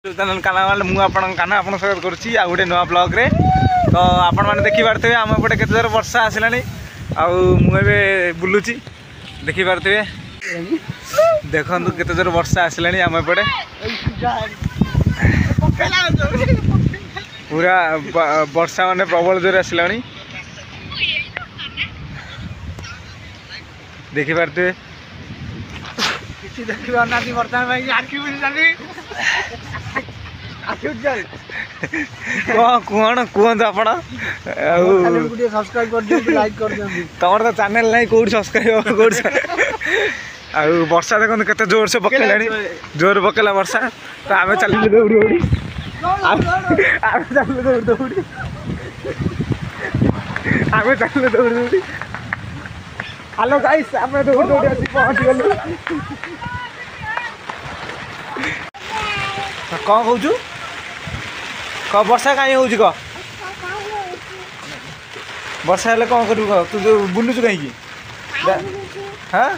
Channel कानामाल मु आपण काना आपण स्वागत करुच्ची आ गोटे नुआ ब्लॉग रे। तो आपण मैंने देखी पारे आम एपटे केते जोर वर्षा आसला मुझे बुलूची देखी पारे देखु केते जोर वर्षा आसला आम एपटे पूरा वर्षा माने प्रबल जोर आसला देखी पारे कौन कहतु आप तुम तो चैनल ना कौट सब्सक्राइब कौट वर्षा देखो केते जोर से पकेला जोर पकेला वर्षा तो आम चल दौड़ी दौड़ी आम चल दौड़ी दौड़ी आम चल दौड़ी दौड़ी हेलो गाइस आम दौड़ी दौड़ी आसी पहुँच गलु कौन कहूँ कह वर्षा कहीं हो कह वर्षा हेल्ले कौन करू कह तू जो बुलुचु कहीं हाँ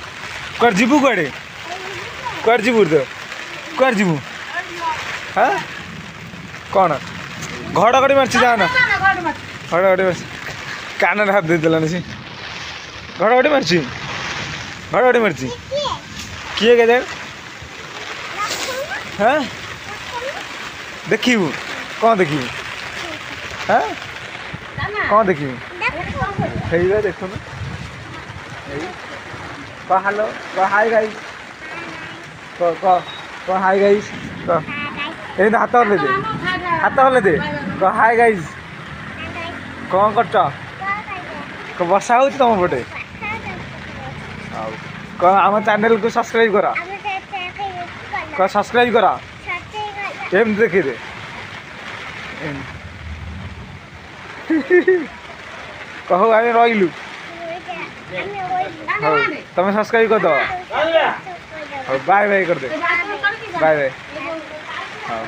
कह जीवु कड़े कह जीवु तो कह जीवु हाँ कौन घड़घड़ी मार्ची जाना घड़घड़ी मार्ची कान हाथ दे देलानी सी घड़घड़ी मार्ची घड़घड़ी मार्ची किए के हाँ देखिबू कौन देखिबू हाँ कौन देखिबू देखो ना कह हेलो कह हाय गाइस कह हाय गाइस कह हाथ हल्ले दे हाथ हल्ले दे कह हाय गाइस कौन कर वर्षा हो तुम पटे कह आम चैनल को सब्सक्राइब करा कह सब्सक्राइब करा एम देखी दे कहो आम रही तुम सब्सक्राइब कर दो बाय बाय कर दे बाय बाय हाँ।